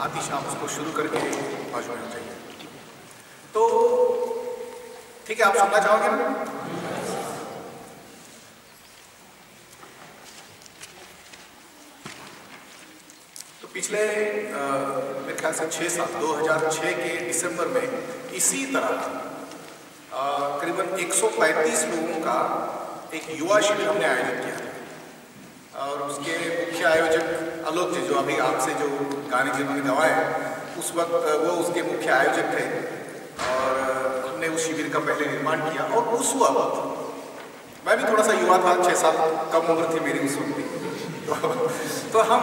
आतिशाम उसको शुरू करके मौजूद होना चाहिए। तो ठीक है, आप सुनना चाहोगे ना? तो पिछले मेरे ख्याल से 6 साल 2006 के दिसंबर में इसी तरह करीबन 135 लोगों का एक युवा शिविर हमने आयोजित किया और उसके मुख्य आयोजक आलोक जी, जो अभी आपसे जो गाने जिन्होंने गवाए उस वक्त वो उसके मुख्य आयोजक थे और हमने उस शिविर का पहले निर्माण किया। और उस वक्त मैं भी थोड़ा सा युवा था, 6 साल कम उम्र थी मेरी उस वक्त। तो हम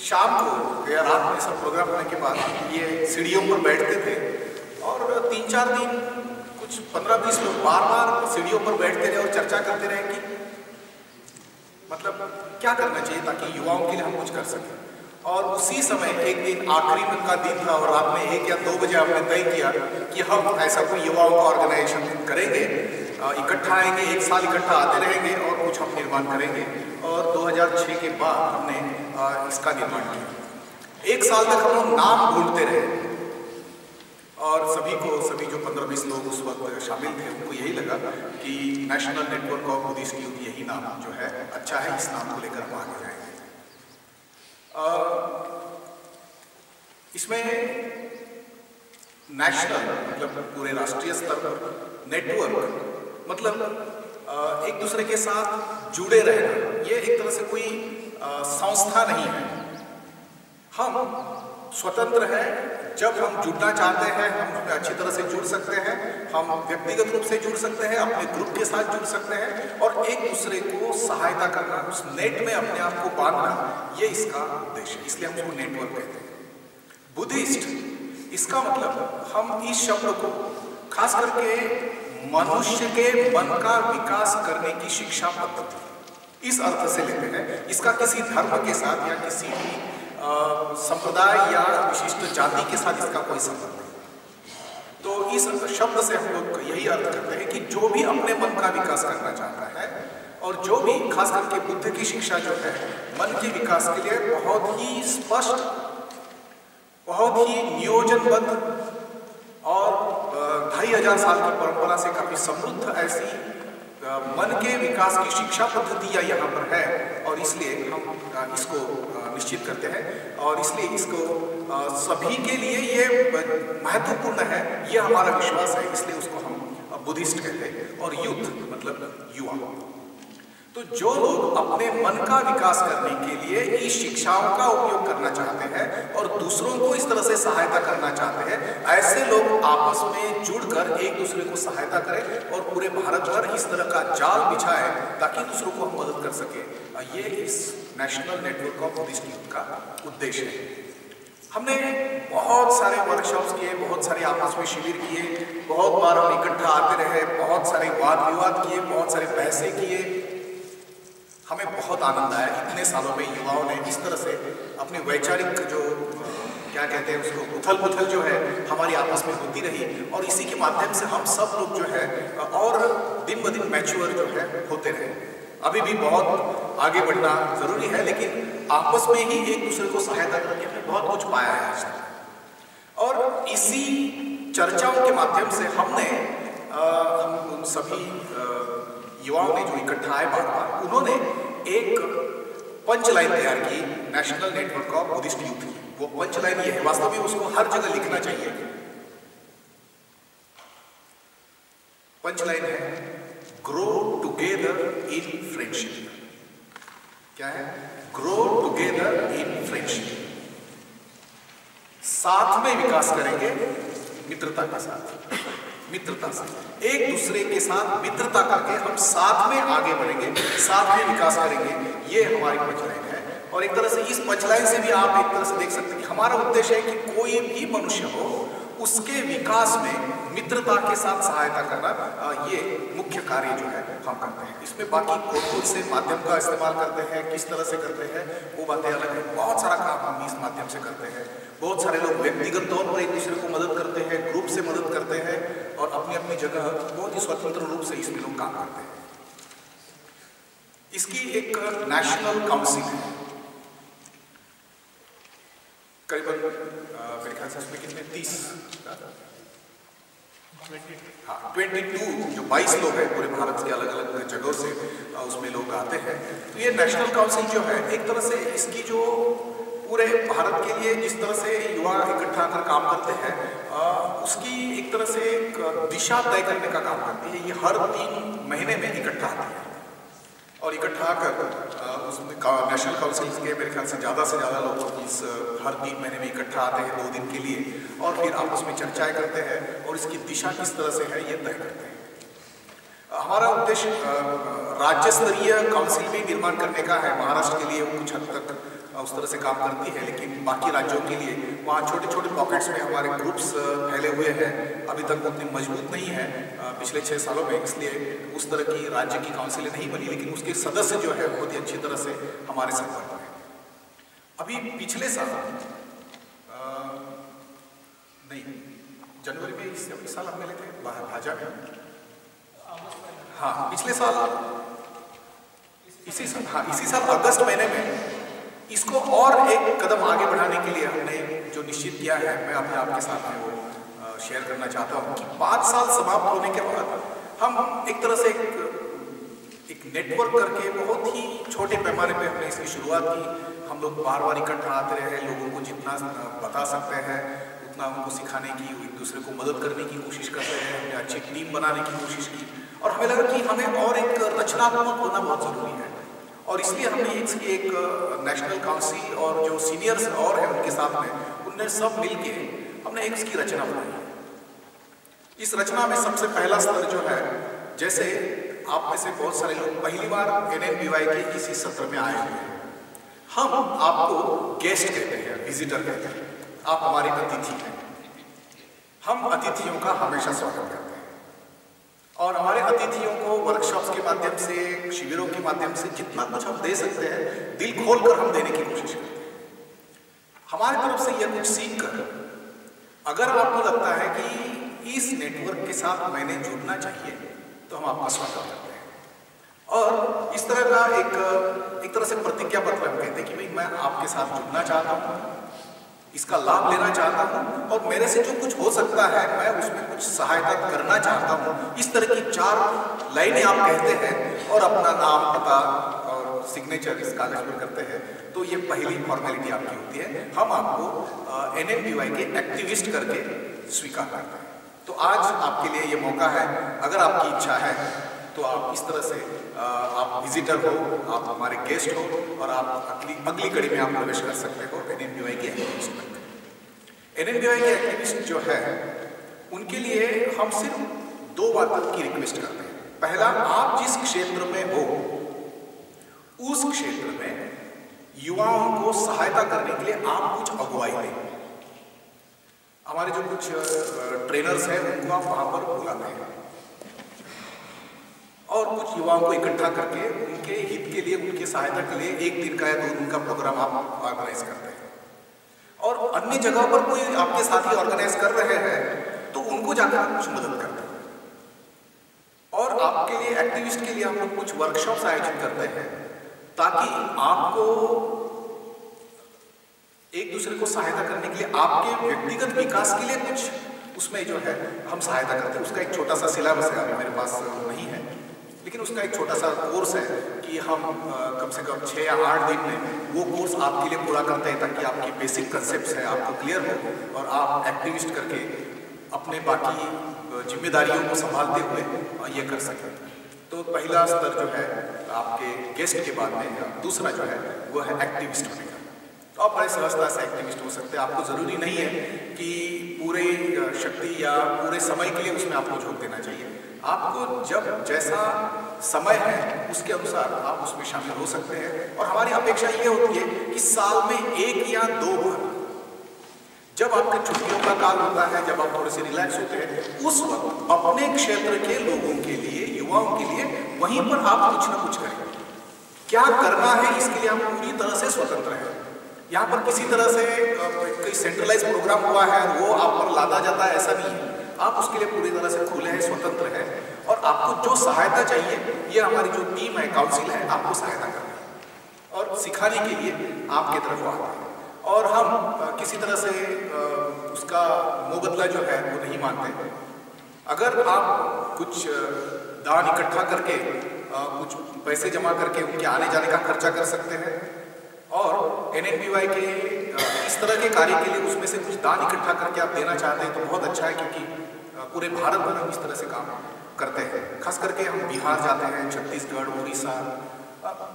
शाम को या रात में सब प्रोग्राम होने के बाद ये सीढ़ियों पर बैठते थे और 3-4 दिन कुछ 15-20 लोग बार बार सीढ़ियों पर बैठते रहे और चर्चा करते रहे कि मतलब क्या करना चाहिए ताकि युवाओं के लिए हम कुछ कर सकें। और उसी समय एक दिन आखिरी का दिन था और रात में 1 या 2 बजे हमने तय किया कि हम ऐसा कोई युवाओं का ऑर्गेनाइजेशन करेंगे, इकट्ठा आएंगे, 1 साल इकट्ठा आते रहेंगे और कुछ हम निर्माण करेंगे। और 2006 के बाद हमने इसका निर्माण किया। 1 साल तक हम लोग नाम ढूंढते रहे और सभी जो 15-20 लोग उस वक्त शामिल थे उनको यही लगा कि national network of Buddhist youth यही नाम जो है अच्छा है, इस नाम को लेकर हम आगे जाएंगे। इसमें नेशनल मतलब पूरे राष्ट्रीय स्तर पर, नेटवर्क मतलब एक दूसरे के साथ जुड़े रहना, ये एक तरह से कोई संस्था नहीं है। हम स्वतंत्र हैं, जब हम जुड़ना चाहते हैं हम अच्छी तरह से जुड़ सकते हैं, हम व्यक्तिगत रूप से जुड़ सकते हैं, अपने ग्रुप के साथ जुड़ सकते हैं और एक दूसरे को सहायता करना, उस नेट में अपने आप को बांधना, ये इसका उद्देश्य है। इसलिए हम उसको नेटवर्क कहते हैं। बुद्धिस्ट, इसका मतलब हम इस शब्द को खास करके मनुष्य के मन का विकास करने की शिक्षा पद्धति इस अर्थ से लेते हैं। इसका किसी धर्म के साथ या किसी भी संप्रदाय या विशिष्ट जाति के साथ इसका कोई संबंध नहीं। तो इस शब्द से हम लोग यही अर्थ करते हैं कि जो भी अपने मन का विकास करना चाहता है और जो भी खास करके बुद्ध की शिक्षा जो है मन के विकास के लिए बहुत ही स्पष्ट, बहुत ही नियोजनबद्ध और 2500 साल की परंपरा से काफी समृद्ध ऐसी मन के विकास की शिक्षा पद्धतियां यहाँ पर है और इसलिए हम इसको निश्चित करते हैं और इसलिए इसको सभी के लिए ये महत्वपूर्ण है, ये हमारा विश्वास है, इसलिए उसको हम बुद्धिस्ट कहते हैं। और यूथ मतलब युवा। तो जो लोग अपने मन का विकास करने के लिए इस शिक्षाओं का उपयोग करना चाहते हैं और दूसरों को इस तरह से सहायता करना चाहते हैं, ऐसे लोग आपस में जुड़कर एक दूसरे को सहायता करें और पूरे भारत भर इस तरह का जाल बिछाएं ताकि दूसरों को हम मदद कर सके। ये इस national network of Buddhist youth का उद्देश्य है। हमने बहुत सारे वर्कशॉप्स किए, बहुत सारे आपस में शिविर किए, बहुत बार हम इकट्ठा आते रहे, बहुत सारे वाद विवाद किए, बहुत सारे बहसें किए। हमें बहुत आनंद आया। इतने सालों में युवाओं ने इस तरह से अपनी वैचारिक जो क्या कहते हैं उसको उथल पुथल जो है हमारी आपस में होती रही और इसी के माध्यम से हम सब लोग जो है और दिन ब दिन मैच्योर जो है होते रहे। अभी भी बहुत आगे बढ़ना जरूरी है, लेकिन आपस में ही एक दूसरे को सहायता करके हमने बहुत कुछ पाया है आज तक। और इसी चर्चाओं के माध्यम से हमने हम उन सभी युवाओं ने जो इकट्ठा आए बार बार, उन्होंने एक पंच लाइन तैयार की national network of Buddhist youth की। वो पंच लाइन ये है, वास्तव में उसको हर जगह लिखना चाहिए। पंच लाइन है ग्रो टुगेदर इन फ्रेंडशिप। क्या है? Grow together in friendship. साथ में विकास करेंगे मित्रता के साथ, मित्रता से एक दूसरे के साथ मित्रता करके हम साथ में आगे बढ़ेंगे, साथ में विकास करेंगे। ये हमारी पंचलाइन है। और एक तरह से इस पंचलाइन से भी आप एक तरह से देख सकते हैं कि हमारा उद्देश्य है कि कोई भी मनुष्य हो उसके विकास में मित्रता के साथ सहायता करना, ये मुख्य कार्य जो है हम करते हैं। इसमें बाकी कौन से माध्यम का इस्तेमाल करते हैं, किस तरह से करते हैं, वो बातें अलग है। बहुत सारा काम हम इस माध्यम से करते हैं। बहुत सारे लोग व्यक्तिगत तौर पर एक दूसरे को मदद करते हैं, ग्रुप से मदद करते हैं और अपनी अपनी जगह बहुत ही स्वतंत्र रूप से इसमें लोग काम करते हैं। इसकी एक नेशनल काउंसिल है, हाँ 22 जो 22 लोग हैं पूरे भारत के अलग अलग जगहों से उसमें लोग आते हैं। तो ये नेशनल काउंसिल जो है एक तरह से इसकी जो पूरे भारत के लिए जिस तरह से युवा इकट्ठा कर काम करते हैं उसकी एक तरह से एक दिशा तय करने का काम करती है। ये हर 3 महीने में इकट्ठा आती है और इकट्ठा कर उसमें नेशनल काउंसिल के मेरे ख्याल से ज़्यादा लोग इस हर 3 महीने में इकट्ठा आते हैं 2 दिन के लिए और फिर आपस में चर्चाएं करते हैं और इसकी दिशा किस तरह से है ये तय करते हैं। हमारा उद्देश्य राज्य स्तरीय काउंसिल भी निर्माण करने का है। महाराष्ट्र के लिए कुछ हद तक उस तरह से काम करती है, लेकिन बाकी राज्यों के लिए वहाँ छोटे छोटे पॉकेट्स में हमारे ग्रुप्स फैले हुए हैं। अभी तक उतनी मजबूत नहीं है पिछले 6 सालों में, इसलिए उस तरह की राज्य की काउंसिलें नहीं बनी, लेकिन उसके सदस्य जो है बहुत ही अच्छी तरह से हमारे संपर्क में। अभी पिछले साल नहीं जनवरी में इस साल हम मिले थे भाजा में। हाँ पिछले साल इसी साल अगस्त महीने में इसको और एक कदम आगे बढ़ाने के लिए हमने जो निश्चित किया है मैं अपने आपके साथ में वो शेयर करना चाहता हूँ कि 5 साल समाप्त होने के बाद हम एक तरह से एक नेटवर्क करके बहुत ही छोटे पैमाने पे हमने इसकी शुरुआत की। हम लोग बार इकट्ठा आते रहे, लोगों को जितना बता सकते हैं उतना उनको सिखाने की, एक दूसरे को मदद करने की कोशिश करते हैं। हमने अच्छी टीम बनाने की कोशिश की और हमें लगा कि हमें और एक रचनात्मक होना बहुत ज़रूरी है और इसलिए हमने इसकी एक नेशनल काउंसिल और जो सीनियर्स और हैं उनके साथ में उनने सब मिलके हमने एक इसकी रचना बनाई। इस रचना में सबसे पहला स्तर जो है, जैसे आप में से बहुत सारे लोग पहली बार NNBY के किसी सत्र में आए हुए हैं, हम आपको गेस्ट कहते हैं, विजिटर कहते हैं, आप हमारे अतिथि हैं। हम अतिथियों का हमेशा स्वागत करते हैं और हमारे अतिथियों को वर्कशॉप्स के माध्यम से, शिविरों के माध्यम से जितना कुछ हम दे सकते हैं दिल खोलकर हम देने की कोशिश करते हैं। हमारी तरफ से यह कुछ सीख कर अगर आपको लगता है कि इस नेटवर्क के साथ मैंने जुड़ना चाहिए तो हम आपका स्वागत करते हैं और इस तरह का एक तरह से प्रतिज्ञा पत्र हम कहते हैं कि भाई मैं आपके साथ जुड़ना चाहता हूँ, इसका लाभ लेना चाहता हूँ और मेरे से जो कुछ हो सकता है मैं उसमें कुछ सहायता करना चाहता हूँ। इस तरह की 4 लाइनें आप कहते हैं और अपना नाम, पता और सिग्नेचर इस कागज पर करते हैं, तो ये पहली फॉर्मेलिटी आपकी होती है। हम आपको NNBY के एक्टिविस्ट करके स्वीकार करते हैं। तो आज आपके लिए ये मौका है, अगर आपकी इच्छा है तो आप इस तरह से आप विजिटर हो, आप हमारे गेस्ट हो और आप अगली कड़ी में आप प्रवेश कर सकते हो NNBY के एक्टिविस्ट बनकर। NNBY के एक्टिविस्ट जो है उनके लिए हम सिर्फ 2 बातों की रिक्वेस्ट करते हैं। पहला, आप जिस क्षेत्र में हो उस क्षेत्र में युवाओं को सहायता करने के लिए आप कुछ अगुवाई दें। हमारे जो कुछ ट्रेनर्स हैं उनको आप वहाँ पर बुलाते हैं और कुछ युवाओं को इकट्ठा करके उनके हित के लिए, उनकी सहायता के लिए 1 दिन का या 2 दिन का प्रोग्राम आप ऑर्गेनाइज करते हैं। और अन्य जगहों पर कोई आपके साथी ऑर्गेनाइज कर रहे हैं तो उनको जाकर कुछ मदद करते हैं। और आपके लिए, एक्टिविस्ट के लिए हम लोग कुछ वर्कशॉप्स आयोजित करते हैं ताकि आपको एक दूसरे को सहायता करने के लिए, आपके व्यक्तिगत विकास के लिए कुछ उसमें जो है हम सहायता करते हैं। उसका एक छोटा सा सिलेबस है, अभी मेरे पास नहीं है, लेकिन उसका एक छोटा सा कोर्स है कि हम कम से कम 6 या 8 दिन में वो कोर्स आपके लिए पूरा करते हैं ताकि आपकी बेसिक कंसेप्ट है आपको क्लियर हो और आप एक्टिविस्ट करके अपने बाकी जिम्मेदारियों को संभालते हुए ये कर सकें। तो पहला स्तर जो है आपके गेस्ट के बाद में, दूसरा जो है वो है एक्टिविस्ट होने का। तो आप बड़े सहजता से एक्टिविस्ट हो सकते हैं। आपको ज़रूरी नहीं है कि पूरे शक्ति या पूरे समय के लिए उसमें आपको झोंक देना चाहिए। आपको जब जैसा समय है उसके अनुसार आप उसमें शामिल हो सकते हैं। और हमारी अपेक्षा ये होती है कि साल में 1 या 2 बार, जब आपके छुट्टियों का काल होता है, जब आप थोड़े से रिलैक्स होते हैं, उस वक्त अपने क्षेत्र के लोगों के लिए, युवाओं के लिए वहीं पर आप कुछ ना कुछ करें। क्या करना है इसके लिए आप पूरी तरह से स्वतंत्र हैं। यहाँ पर किसी तरह से कोई सेंट्रलाइज प्रोग्राम हुआ है वो आप पर लादा जाता है, ऐसा नहीं है। आप उसके लिए पूरी तरह से खुले हैं, स्वतंत्र हैं और आपको जो सहायता चाहिए, ये हमारी जो टीम है, काउंसिल है, आपको सहायता करना है और सिखाने के लिए आपके तरफ आता है। और हम किसी तरह से उसका मुबदला जो है वो नहीं मानते। अगर आप कुछ दान इकट्ठा करके कुछ पैसे जमा करके उनके आने जाने का खर्चा कर सकते हैं और NNPY के इस तरह के कार्य के लिए उसमें से कुछ दान इकट्ठा करके आप देना चाहते हैं तो बहुत अच्छा है, क्योंकि पूरे भारत भर हम इस तरह से काम करते हैं। खास करके हम बिहार जाते हैं, छत्तीसगढ़, उड़ीसा,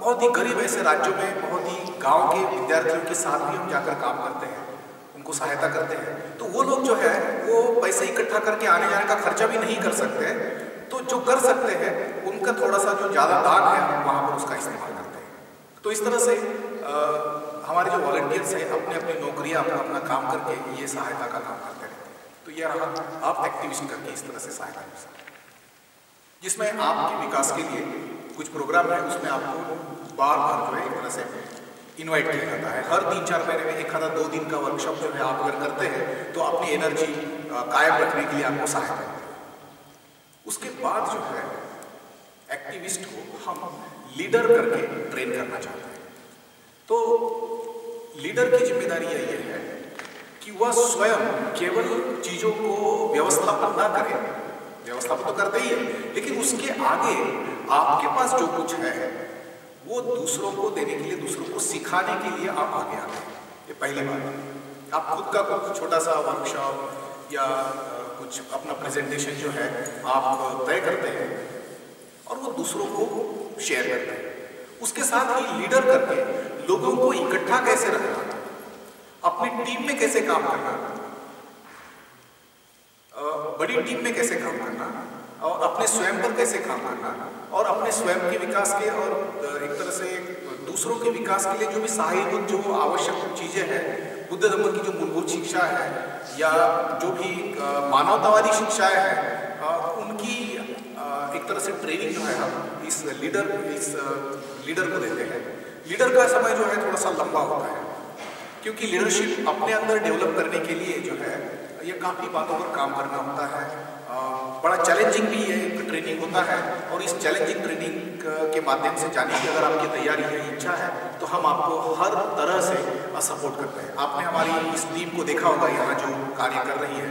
बहुत ही गरीब ऐसे राज्यों में बहुत ही गांव के विद्यार्थियों के साथ भी हम जाकर काम करते हैं, उनको सहायता करते हैं। तो वो लोग जो है वो पैसे इकट्ठा करके आने जाने का खर्चा भी नहीं कर सकते, तो जो कर सकते हैं उनका थोड़ा सा जो ज़्यादा दान है हम वहाँ पर उसका इस्तेमाल करते हैं। तो इस तरह से हमारे जो वॉलंटियर्स हैं अपने अपनी नौकरियाँ अपना अपना काम करके ये सहायता का काम करते रहते हैं। तो ये रहा आप एक्टिविस्ट करके इस तरह से सहायता कर सकते हैं, जिसमें आपके विकास के लिए कुछ प्रोग्राम है, उसमें आपको बार बार जो है एक तरह से इन्वाइट किया जाता है। हर 3-4 महीने में एक आधा 2 दिन का वर्कशॉप जो है आप अगर करते हैं तो अपनी एनर्जी कायम रखने के लिए आपको सहायता करते हैं। उसके बाद जो है एक्टिविस्ट को हम लीडर करके ट्रेन करना चाहते हैं। तो लीडर की जिम्मेदारी ये है कि वह स्वयं केवल चीजों को व्यवस्थापन ना करे, व्यवस्थापन तो करते ही है, लेकिन उसके आगे आपके पास जो कुछ है वो दूसरों को देने के लिए, दूसरों को सिखाने के लिए आप आगे आते हैं। ये पहली बात। आप खुद का कुछ छोटा सा वर्कशॉप या कुछ अपना प्रेजेंटेशन जो है आप तय करते हैं और वो दूसरों को शेयर करते हैं। उसके साथ ही लीडर करके लोगों को इकट्ठा कैसे रखना, अपनी टीम में कैसे काम करना, बड़ी टीम में कैसे काम करना और अपने स्वयं पर कैसे काम करना और अपने स्वयं के विकास के और एक तरह से दूसरों के विकास के लिए जो भी सहायक जो आवश्यक चीजें हैं, बुद्ध धर्म की जो मूलभूत शिक्षा है या जो भी मानवतावादी शिक्षाएं हैं उनकी एक तरह से ट्रेनिंग जो है हम इस लीडर को देते हैं। लीडर का समय जो है थोड़ा सा लंबा होता है, क्योंकि लीडरशिप अपने अंदर डेवलप करने के लिए जो है ये काफ़ी बातों पर काम करना होता है। बड़ा चैलेंजिंग भी ये ट्रेनिंग होता है और इस चैलेंजिंग ट्रेनिंग के माध्यम से जाने की अगर आपकी तैयारी है, इच्छा है, तो हम आपको हर तरह से सपोर्ट करते हैं। आपने हमारी इस टीम को देखा होगा यहाँ जो कार्य कर रही है,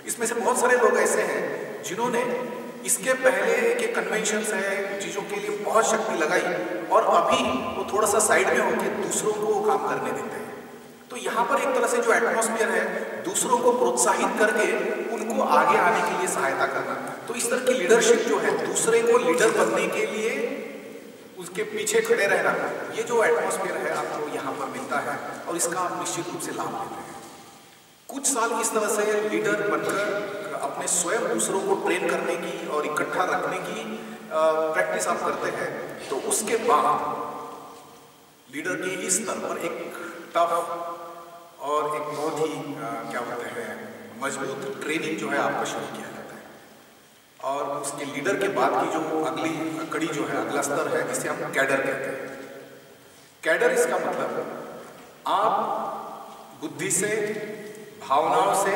इसमें से बहुत सारे लोग ऐसे हैं जिन्होंने इसके पहले के कन्वेंशंस है चीज़ों के लिए बहुत शक्ति लगाई और अभी वो थोड़ा सा साइड में होकर दूसरों को काम करने देते हैं। तो यहाँ पर एक तरह से जो एटमॉस्फेयर है दूसरों को प्रोत्साहित करके उनको आगे आने के लिए सहायता करना। तो इस तरह की लीडरशिप जो है दूसरे को लीडर बनने के लिए उसके पीछे खड़े रहना, ये जो एटमॉस्फेयर है आपको यहाँ पर मिलता है और इसका आप निश्चित रूप से लाभ लेते हैं। कुछ साल इस तरह से लीडर बनकर अपने स्वयं दूसरों को ट्रेन करने की और इकट्ठा रखने की प्रैक्टिस आप करते हैं, तो उसके बाद लीडर के इस स्तर पर एक टफ और एक बहुत ही क्या बोलते हैं मजबूत ट्रेनिंग जो है आपको शुरू किया जाता है। और उसके लीडर के बाद की जो अगली कड़ी जो है, अगला स्तर है, जिसे हम कैडर कहते हैं। कैडर इसका मतलब आप बुद्धि से, भावनाओं से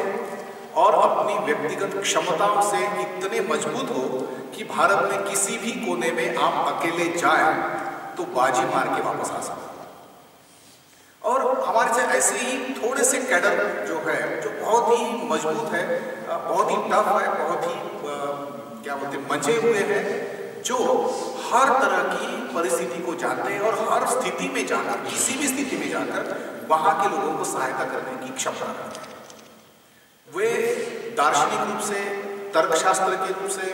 और अपनी व्यक्तिगत क्षमताओं से इतने मजबूत हो कि भारत में किसी भी कोने में आप अकेले जाएं तो बाजी मार के वापस आ सकते। और हमारे से ऐसे ही थोड़े से कैडर जो है जो बहुत ही मजबूत है, बहुत ही टफ है, बहुत ही क्या बोलते हैं मजे हुए हैं, जो हर तरह की परिस्थिति को जानते हैं और हर स्थिति में जाकर, किसी भी स्थिति में जाकर वहाँ के लोगों को सहायता करने की क्षमता रखते हैं। वे दार्शनिक रूप से, तर्कशास्त्र के रूप से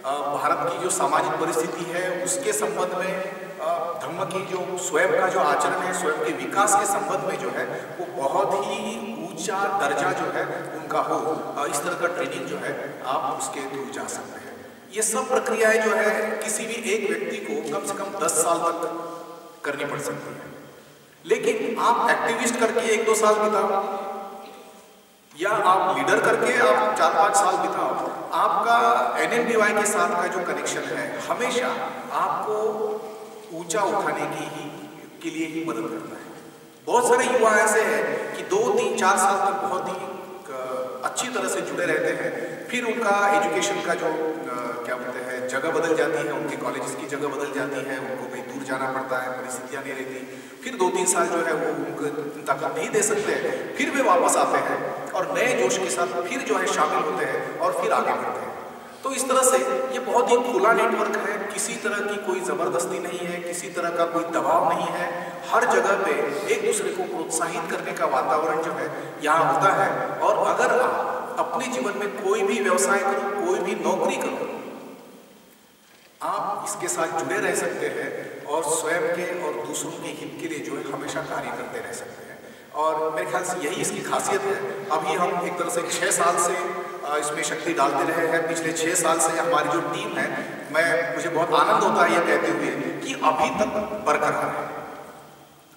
भारत की जो सामाजिक परिस्थिति है उसके संबंध में, धर्म की जो स्वयं का जो आचरण है, स्वयं के विकास के संबंध में जो है वो बहुत ही ऊंचा दर्जा जो है उनका हो, इस तरह का ट्रेनिंग जो है आप उसके थ्रू जा सकते हैं। ये सब प्रक्रियाएं जो है किसी भी एक व्यक्ति को कम से कम 10 साल तक करनी पड़ सकती है, लेकिन आप एक्टिविस्ट करके 1-2 साल बिताओ या आप लीडर करके आप 4-5 साल बिताओ, आपका NNPY के साथ का जो कनेक्शन है हमेशा आपको ऊंचा उठाने के लिए ही मदद करता है। बहुत सारे युवा ऐसे हैं कि 2-3-4 साल तक बहुत ही अच्छी तरह से जुड़े रहते हैं, फिर उनका एजुकेशन का जो क्या बोलते हैं जगह बदल जाती है, उनके कॉलेजेस की जगह बदल जाती है, उनको कहीं दूर जाना पड़ता है, परिस्थितियाँ नहीं रहती, फिर 2-3 साल जो है वो उनको ताकत नहीं दे सकते हैं, फिर वे वापस आते हैं और नए जोश के साथ फिर जो है शामिल होते हैं और फिर आगे बढ़ते हैं। तो इस तरह से ये बहुत ही खुला नेटवर्क है, किसी तरह की कोई ज़बरदस्ती नहीं है, किसी तरह का कोई दबाव नहीं है, हर जगह पे एक दूसरे को प्रोत्साहित करने का वातावरण जो है यहाँ होता है। और अगर आप अपने जीवन में कोई भी व्यवसाय करो, कोई भी नौकरी करो, आप इसके साथ जुड़े रह सकते हैं और स्वयं के और दूसरों के हित के लिए जो है हमेशा कार्य करते रह सकते हैं। और मेरे ख्याल से यही इसकी खासियत है। अभी हम एक तरह से 6 साल से इसमें शक्ति डालते रहे हैं। पिछले 6 साल से हमारी जो टीम है, मुझे बहुत आनंद होता है यह कहते हुए कि अभी तक बरकरार है,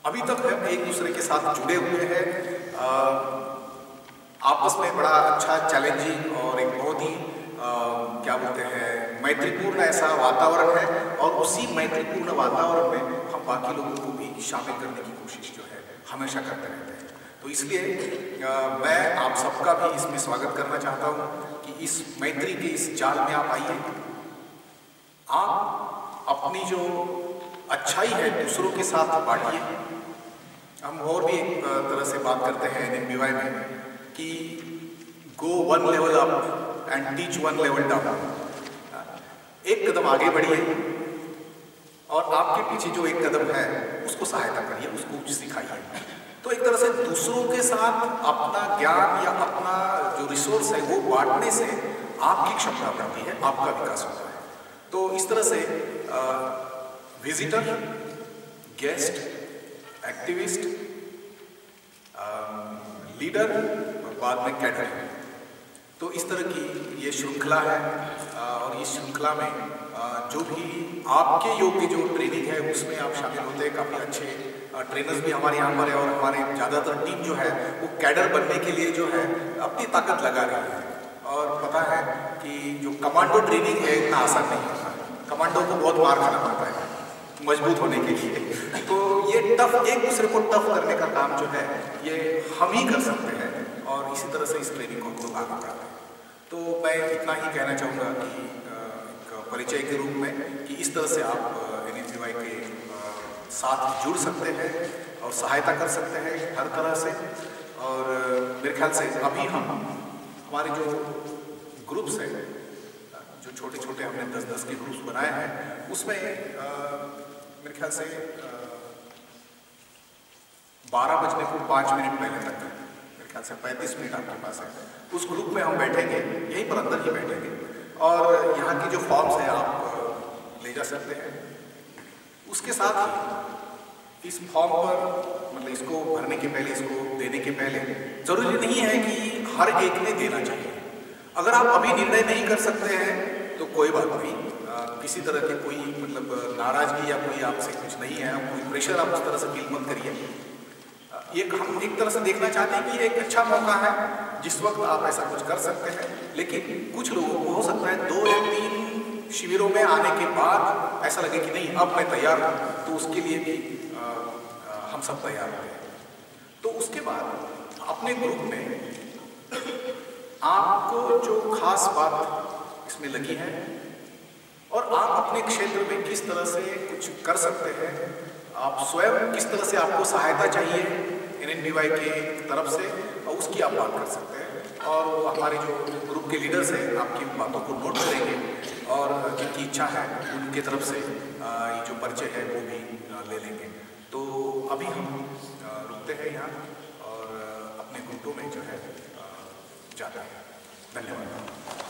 अभी तक हम एक दूसरे के साथ जुड़े हुए हैं। आपस में बड़ा अच्छा चैलेंजिंग और एक बहुत ही क्या बोलते हैं मैत्रीपूर्ण ऐसा वातावरण है और उसी मैत्रीपूर्ण वातावरण में हम बाकी लोगों को भी शामिल करने की कोशिश जो है हमेशा करते रहते हैं। तो इसलिए मैं आप सबका भी इसमें स्वागत करना चाहता हूँ कि इस मैत्री के इस जाल में आप आइए, आप अपनी जो अच्छाई है दूसरों के साथ बांटिए। हम और भी एक तरह से बात करते हैं NMBY में कि गो 1 level up and teach 1 level down. एक कदम आगे बढ़िए और आपके पीछे जो एक कदम है उसको सहायता करिए, उसको सिखाइए। तो एक तरह से दूसरों के साथ अपना ज्ञान या अपना जो रिसोर्स है वो बांटने से आपकी क्षमता बढ़ती है, आपका विकास होता है। तो इस तरह से विजिटर, गेस्ट, एक्टिविस्ट, लीडर और बाद में कैडर, तो इस तरह की ये श्रृंखला है। और इस श्रृंखला में जो भी आपके योग्य जो ट्रेनिंग है उसमें आप शामिल होते हैं। काफ़ी अच्छे ट्रेनर्स भी हमारे यहाँ पर है और हमारे ज़्यादातर टीम जो है वो कैडर बनने के लिए जो है अपनी ताकत लगा रही है। और पता है कि जो कमांडो ट्रेनिंग है इतना आसान नहीं होता, कमांडो को बहुत मार खाना पड़ता है मजबूत होने के लिए। तो ये टफ, एक दूसरे को टफ करने का काम जो है ये हम ही कर सकते हैं और इसी तरह से इस ट्रेनिंग को हम लोग आगे बढ़ाते हैं। तो मैं इतना ही कहना चाहूँगा कि एक परिचय के रूप में कि इस तरह से आप NMBY के साथ जुड़ सकते हैं और सहायता कर सकते हैं हर तरह से। और मेरे ख्याल से अभी हमारे जो ग्रुप्स हैं, जो छोटे छोटे हमने 10-10 के ग्रुप्स बनाए हैं, उसमें मेरे ख्याल से 12 बजने को 5 मिनट पहले तक मेरे ख्याल से 35 मिनट आपके पास है। उस ग्रुप में हम बैठेंगे, यहीं पर अंदर ही बैठेंगे और यहाँ की जो फॉर्म्स हैं आप ले जा सकते हैं। उसके साथ ही इस फॉर्म पर मतलब इसको भरने के पहले, इसको देने के पहले ज़रूरी नहीं है कि हर एक ने देना चाहिए। अगर आप अभी निर्णय नहीं कर सकते हैं तो कोई बात नहीं, किसी तरह की कोई मतलब नाराजगी या कोई आपसे कुछ नहीं है, कोई प्रेशर आप उस तरह से फील मत करिए। हम एक तरह से देखना चाहते हैं कि ये एक अच्छा मौका है जिस वक्त आप ऐसा कुछ कर सकते हैं। लेकिन कुछ लोगों को हो सकता है 2 या 3 शिविरों में आने के बाद ऐसा लगे कि नहीं अब मैं तैयार हूँ, तो उसके लिए भी हम सब तैयार हैं। तो उसके बाद अपने ग्रुप में आपको जो खास बात इसमें लगी है और आप अपने क्षेत्र में किस तरह से कुछ कर सकते हैं, आप स्वयं किस तरह से आपको सहायता चाहिए NMBY के तरफ से, और उसकी आप बात कर सकते हैं। और हमारे जो ग्रुप के लीडर्स हैं आपकी बातों को नोट करेंगे और जिनकी इच्छा है उनके तरफ से ये जो परिचय है वो भी ले लेंगे। तो अभी हम रुकते हैं यहाँ और अपने ग्रुपों में जो है जाते हैं। धन्यवाद।